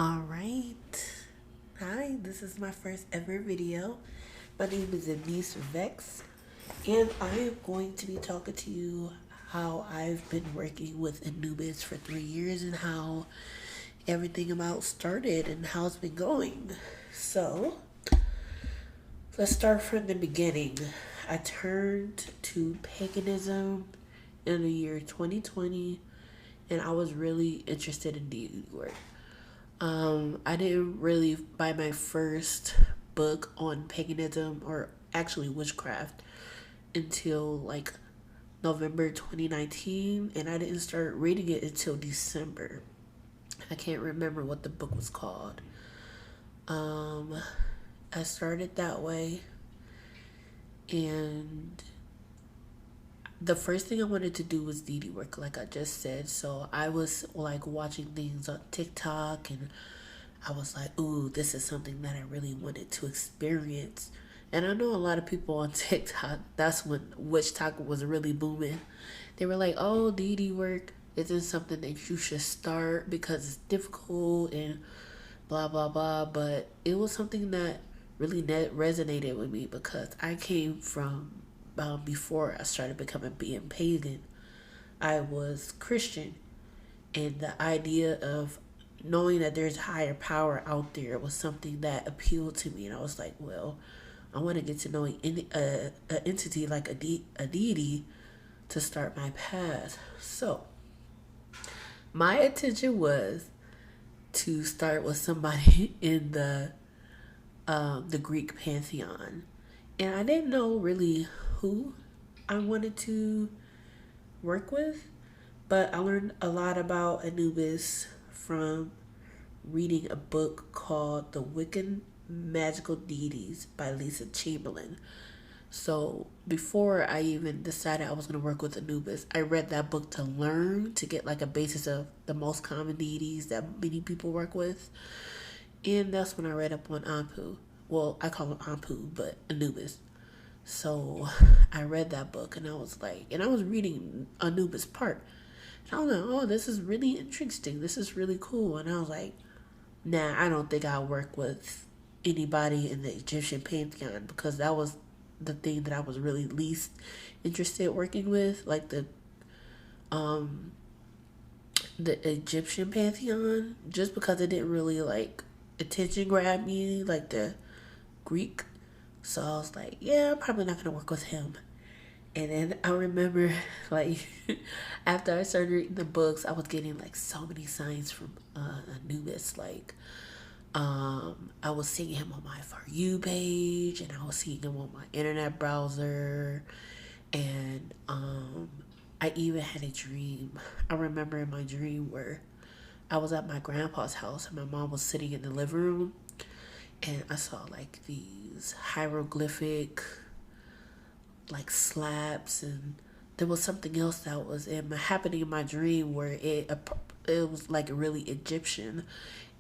Alright. Hi, this is my first ever video. My name is Anubis Vex, and I am going to be talking to you how I've been working with Anubis for 3 years and how everything about started and how it's been going. So, let's start from the beginning. I turned to paganism in the year 2020, and I was really interested in deity work. I didn't really buy my first book on paganism or actually witchcraft until like November 2019, and I didn't start reading it until December. I can't remember what the book was called. Um, I started that way, and the first thing I wanted to do was deity work, like I just said. So I was like watching things on TikTok, and I was like, ooh, this is something that I really wanted to experience. And I know a lot of people on TikTok, that's when witch talk was really booming. They were like, oh, deity work isn't something that you should start because it's difficult and blah, blah, blah. But it was something that really resonated with me because I came from, before I started being pagan, I was Christian. And the idea of knowing that there's higher power out there was something that appealed to me. And I was like, well, I want to get to know an entity like a deity to start my path. So my intention was to start with somebody in the Greek pantheon, and I didn't know really who I wanted to work with, but I learned a lot about Anubis from reading a book called The Wiccan Magical Deities by Lisa Chamberlain. So before I even decided I was going to work with Anubis, I read that book to learn, to get like a basis of the most common deities that many people work with. And that's when I read up on Anpu. Well, I call him Anpu, but Anubis. So I read that book, and I was like, and I was reading Anubis part. And I was like, oh, this is really interesting. This is really cool. And I was like, nah, I don't think I'll work with anybody in the Egyptian pantheon, because that was the thing that I was really least interested working with, like um the Egyptian pantheon, just because it didn't really like attention grab me like the Greek. So I was like, yeah, I'm probably not gonna work with him. And then I remember, like, after I started reading the books, I was getting like so many signs from Anubis. Like, I was seeing him on my For You page, and I was seeing him on my internet browser, and I even had a dream. I remember in my dream where I was at my grandpa's house, and my mom was sitting in the living room, and I saw like these hieroglyphic like slabs, and there was something else that was happening in my dream where it was like really Egyptian.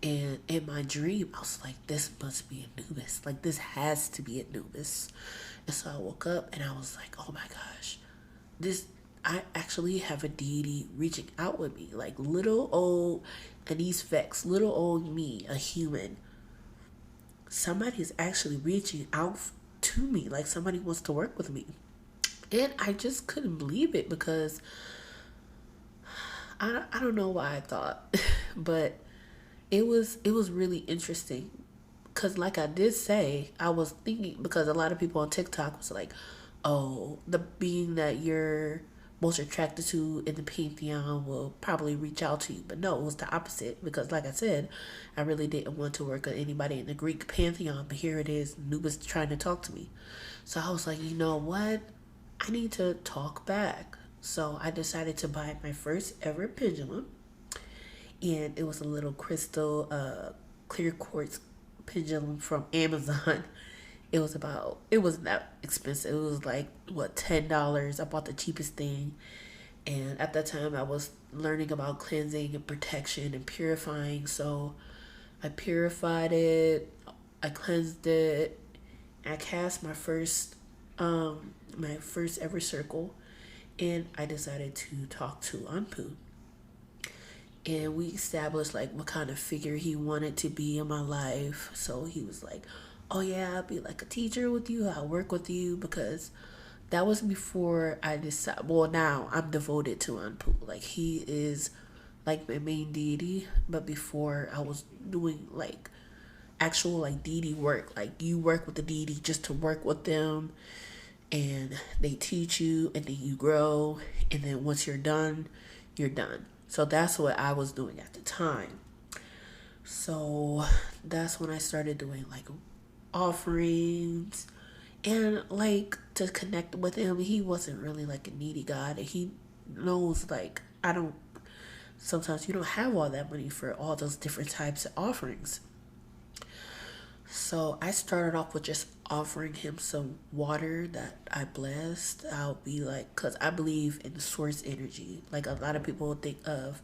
And in my dream, I was like, this must be Anubis. Like, this has to be Anubis. And so I woke up and I was like, oh my gosh, I actually have a deity reaching out with me. Like, little old Anise Vex, little old me, a human. Somebody is actually reaching out to me. Like, somebody wants to work with me. And I just couldn't believe it, because I don't know why I thought, but it was really interesting, because like I did say, I was thinking, because a lot of people on TikTok was like, oh, the being that you're most attracted to in the pantheon will probably reach out to you. But no, it was the opposite, because like I said, I really didn't want to work with anybody in the Greek pantheon, but here it is, Nubis trying to talk to me. So I was like, you know what, I need to talk back. So I decided to buy my first ever pendulum, and it was a little crystal clear quartz pendulum from Amazon. It wasn't that expensive. It was like, what, $10. I bought the cheapest thing. And at that time I was learning about cleansing and protection and purifying. So I purified it, I cleansed it, I cast my first ever circle, and I decided to talk to Anpu. and we established like what kind of figure he wanted to be in my life. So he was like, oh yeah, I'll be like a teacher with you, I'll work with you, because that was before I decided. Well, now I'm devoted to Anpu. Like, he is like my main deity. But before, I was doing like actual like deity work. Like, you work with the deity just to work with them, and they teach you, and then you grow, and then once you're done, you're done. So that's what I was doing at the time. So that's when I started doing like offerings, and like to connect with him. He wasn't really like a needy God. He knows like I don't, sometimes you don't have all that money for all those different types of offerings. So I started off with just offering him some water that I blessed. I'll be like, because I believe in source energy. Like, a lot of people think of,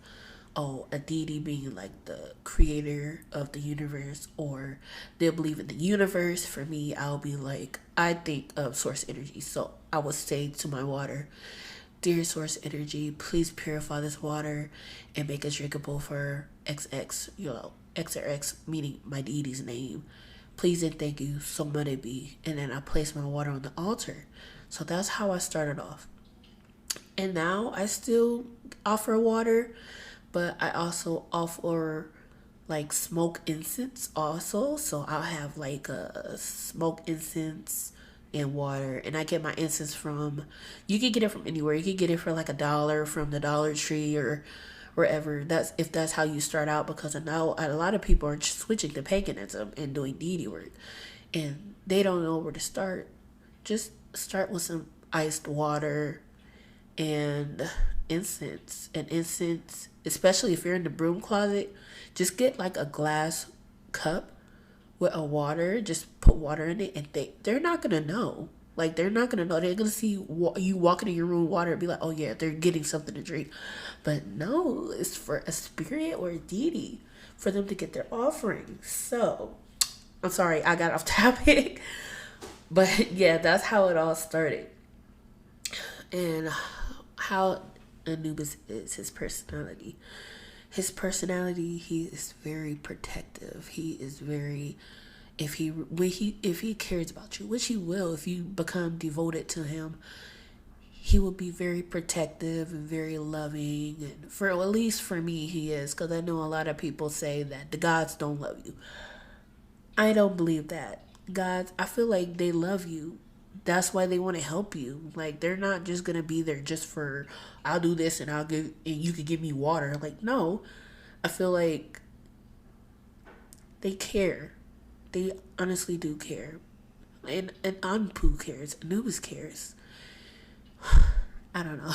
oh, a deity being like the creator of the universe, or they'll believe in the universe. For me, I'll be like, I think of source energy. So I would say to my water, dear source energy, please purify this water and make it drinkable for XX, X or X, meaning my deity's name. Please and thank you, so let it be. And then I place my water on the altar. So that's how I started off. And now I still offer water, but I also offer like smoke incense also. So I'll have like a smoke incense and water, and I get my incense from, you can get it from anywhere. You can get it for like $1 from the Dollar Tree or wherever. That's if that's how you start out, because I know a lot of people are switching to paganism and doing deity work, and they don't know where to start. Just start with some iced water and incense, especially if you're in the broom closet, just get like a glass cup with a water. Just put water in it, and they're not gonna know. Like, they're not gonna know. They're gonna see you walking in your room with water and be like, oh yeah, they're getting something to drink. But no, it's for a spirit or a deity, for them to get their offering. So I'm sorry, I got off topic. But yeah, that's how it all started. And how Anubis is, his personality. His personality, he is very protective. He is very, if he cares about you, which he will if you become devoted to him, he will be very protective and very loving. And for, at least for me, he is, because I know a lot of people say that the gods don't love you. I don't believe that. Gods, I feel like they love you. That's why they want to help you. Like, they're not just gonna be there just for, I'll do this and I'll give, and you could give me water. Like, no. I feel like they care. They honestly do care. And Anpu cares. Anubis cares. I don't know.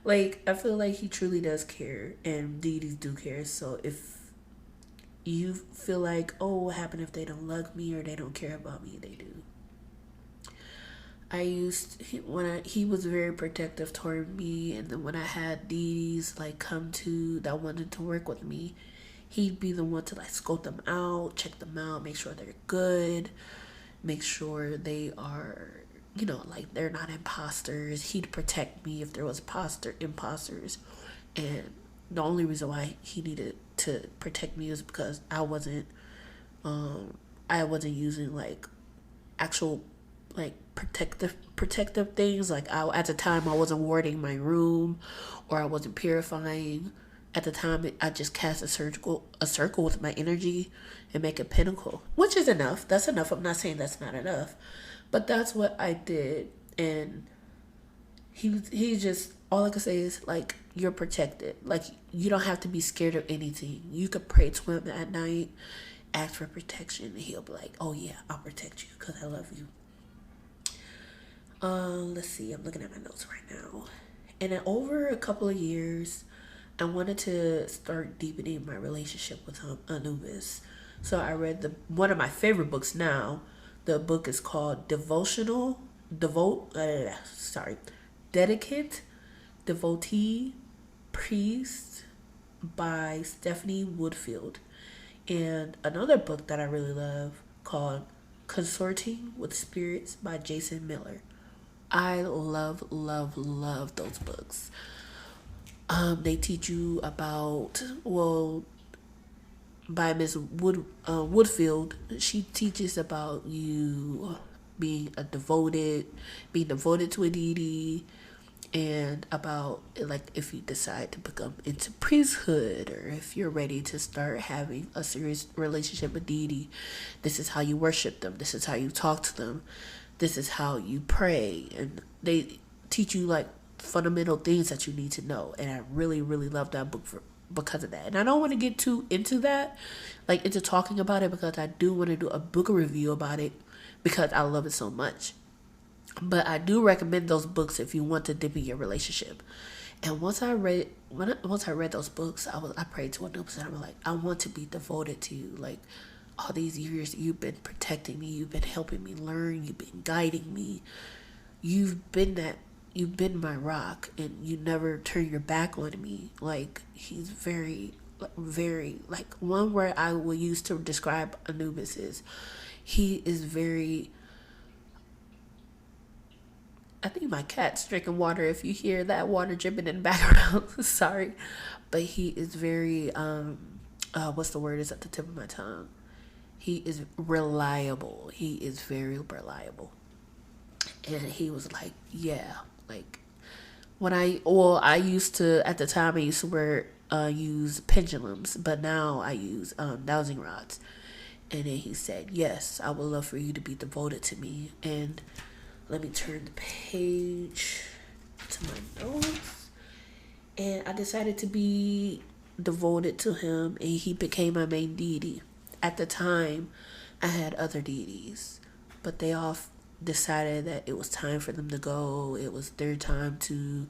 like I feel like he truly does care, and deities do care. So if you feel like, oh, what happened if they don't love me or they don't care about me, they do. I used, when he was very protective toward me, and then when I had deities like come to that wanted to work with me, he'd be the one to like scope them out, check them out, make sure they're good, make sure they are, like they're not imposters. He'd protect me if there was imposters, and the only reason why he needed to protect me is because I wasn't using like actual like protective things. Like, at the time I wasn't warding my room, or I wasn't purifying. At the time, I just cast a circle with my energy and make a pinnacle, which is enough. That's enough. I'm not saying that's not enough, but that's what I did. And he just, all I can say is like, you're protected. Like, you don't have to be scared of anything. You could pray to him at night, ask for protection, and he'll be like, oh yeah, I'll protect you because I love you. Let's see, I'm looking at my notes right now. And then over a couple of years, I wanted to start deepening my relationship with Anubis. So I read one of my favorite books now. The book is called Dedicate, Devotee, Priest by Stephanie Woodfield. And another book that I really love called Consorting with Spirits by Jason Miller. I love, love, love those books. They teach you about, well, by Miss Woodfield. She teaches about you being devoted to a deity, and about like if you decide to become into priesthood, or if you're ready to start having a serious relationship with deity. This is how you worship them. This is how you talk to them. This is how you pray, and they teach you like fundamental things that you need to know. And I really, really love that book because of that. And I don't want to get too into that, like into talking about it, because I do want to do a book review about it because I love it so much. But I do recommend those books if you want to dip in your relationship. And once I read those books, I prayed to Anubis, and I'm like, I want to be devoted to you. Like all these years, you've been protecting me, you've been helping me learn, you've been guiding me, you've been my rock, and you never turn your back on me. Like he's very like one word I will use to describe Anubis is he is very. I think my cat's drinking water. If you hear that water dripping in the background, sorry, but he is very what's the word is at the tip of my tongue? He is reliable. He is very reliable. And he was like, yeah, like I used to, at the time I used to use pendulums, but now I use dowsing rods. And then he said, yes, I would love for you to be devoted to me. And let me turn the page to my notes. And I decided to be devoted to him, and he became my main deity. At the time, I had other deities, but they all decided that it was time for them to go. It was their time to,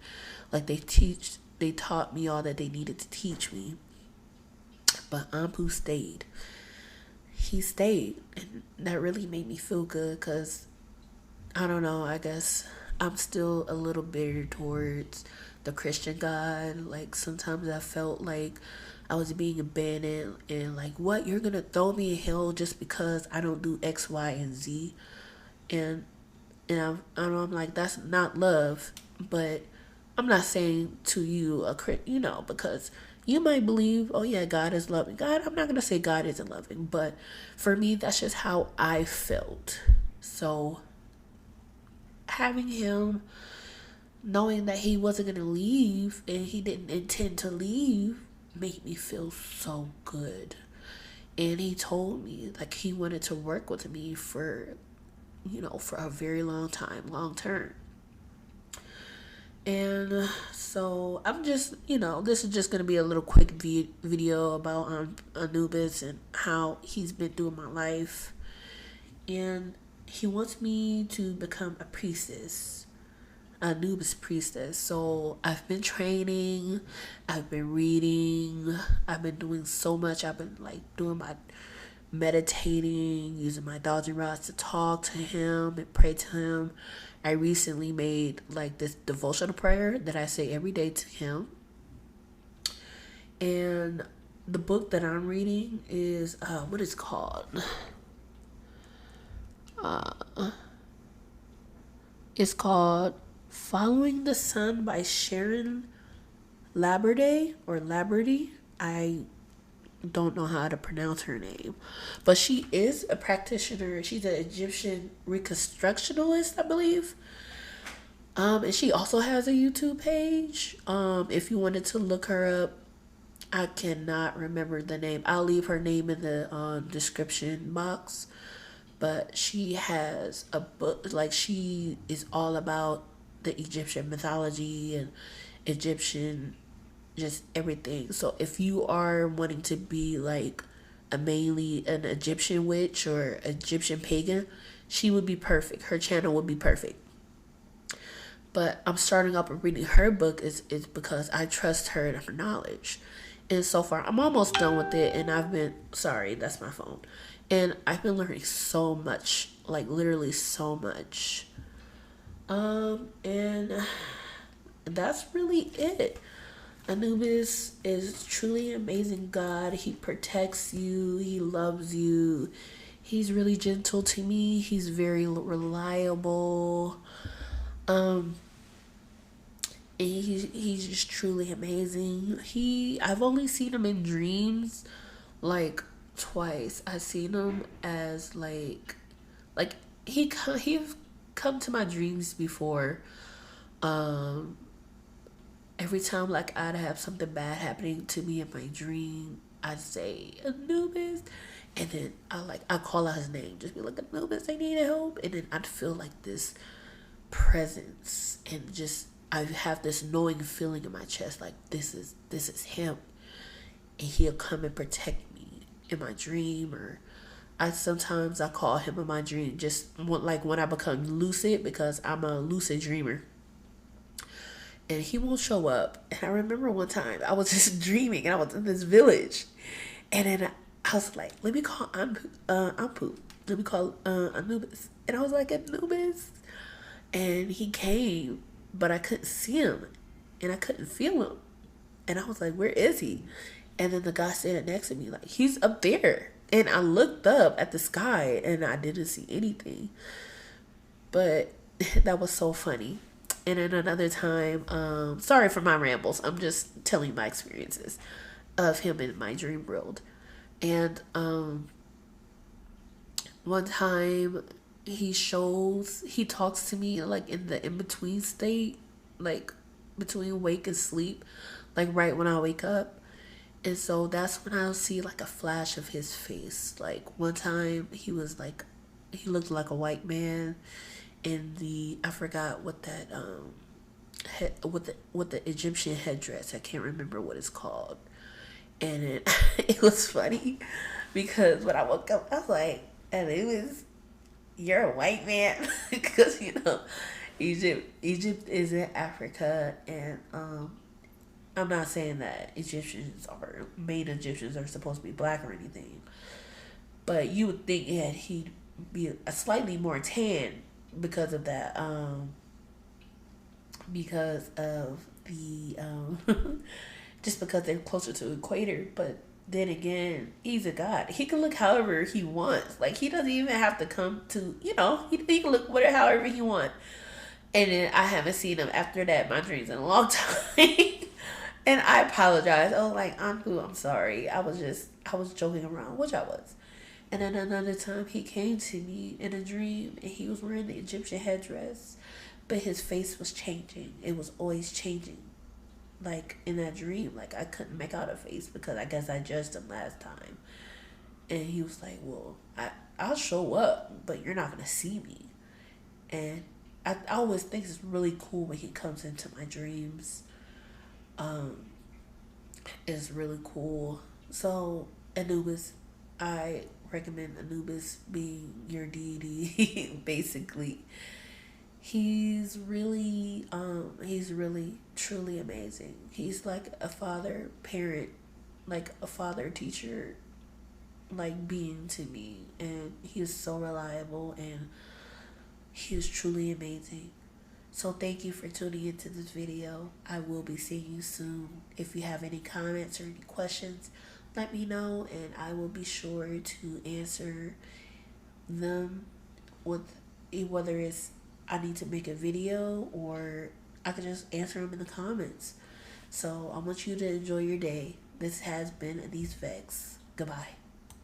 like, they taught me all that they needed to teach me. But Ampu stayed. He stayed, and that really made me feel good, because I don't know, I guess I'm still a little bitter towards the Christian God. Like sometimes I felt like I was being abandoned, and like, what, you're gonna throw me in hell just because I don't do X, Y, and Z. And I'm like, that's not love. But I'm not saying to you because you might believe, oh yeah, God is loving. God, I'm not gonna say God isn't loving, but for me, that's just how I felt. So having him, knowing that he wasn't going to leave and he didn't intend to leave, made me feel so good. And he told me like he wanted to work with me for a very long time, long term. And so I'm just, this is just going to be a little quick video about Anubis and how he's been through my life. And he wants me to become a priestess, Anubis priestess. So I've been training, I've been reading, I've been doing so much. I've been like doing my meditating, using my dodging rods to talk to him and pray to him. I recently made like this devotional prayer that I say every day to him. And the book that I'm reading is what is it called? It's called Following the Sun by Sharon Labarde or Labarde. I don't know how to pronounce her name, but she is a practitioner. She's an Egyptian reconstructionist, I believe. And she also has a YouTube page. If you wanted to look her up, I cannot remember the name. I'll leave her name in the description box. But she has a book, like she is all about the Egyptian mythology and Egyptian, just everything. So if you are wanting to be like mainly an Egyptian witch or Egyptian pagan, she would be perfect. Her channel would be perfect. But I'm starting up and reading her book is because I trust her and her knowledge. And so far, I'm almost done with it. And sorry, that's my phone. And I've been learning so much, like literally so much. And that's really it. Anubis is truly an amazing God. He protects you. He loves you. He's really gentle to me. He's very reliable. And he's just truly amazing. I've only seen him in dreams like twice. I seen him as like he've come to my dreams before. Um, every time like I'd have something bad happening to me in my dream, I'd say Anubis, and then I call out his name, just be like Anubis, I need help, and then I'd feel like this presence, and just I have this knowing feeling in my chest, like this is him, and he'll come and protect me in my dream. Or I call him in my dream, just like when I become lucid, because I'm a lucid dreamer, and he won't show up. And I remember one time I was just dreaming, and I was in this village, and then I was like, let me call Ampu. Let me call Anubis. And I was like, Anubis. And he came, but I couldn't see him, and I couldn't feel him. And I was like, where is he? And then the guy standing next to me, like, he's up there. And I looked up at the sky, and I didn't see anything. But that was so funny. And then another time, sorry for my rambles. I'm just telling my experiences of him in my dream world. And one time he talks to me like in the in between state, like between wake and sleep, like right when I wake up. And so that's when I'll see like a flash of his face. Like one time he looked like a white man in the, I forgot what that head, what the Egyptian headdress. I can't remember what it's called. And it was funny because when I woke up, I was like, and it was, you're a white man, because Egypt is in Africa, and I'm not saying that Egyptians are supposed to be black or anything, but you would think that he'd be a slightly more tan because of that, because of the just because they're closer to the equator. But then again, he's a god. He can look however he wants. Like he doesn't even have to come to, he can look whatever however he wants. And then I haven't seen him after that, my dreams, in a long time. And I apologize. I was like, I'm sorry. I was joking around, which I was. And then another time he came to me in a dream, and he was wearing the Egyptian headdress, but his face was changing. It was always changing. Like in that dream, like I couldn't make out a face because I guess I judged him last time. And he was like, well, I'll show up, but you're not going to see me. And I always think it's really cool when he comes into my dreams. Um, it's really cool. So Anubis, I recommend Anubis being your deity. Basically, he's really truly amazing. He's like a father parent, like a father teacher, like being to me, and he is so reliable, and he is truly amazing. So thank you for tuning into this video. I will be seeing you soon. If you have any comments or any questions, let me know, and I will be sure to answer them, with whether it's I need to make a video or I can just answer them in the comments. So I want you to enjoy your day. This has been Anise Vex. Goodbye.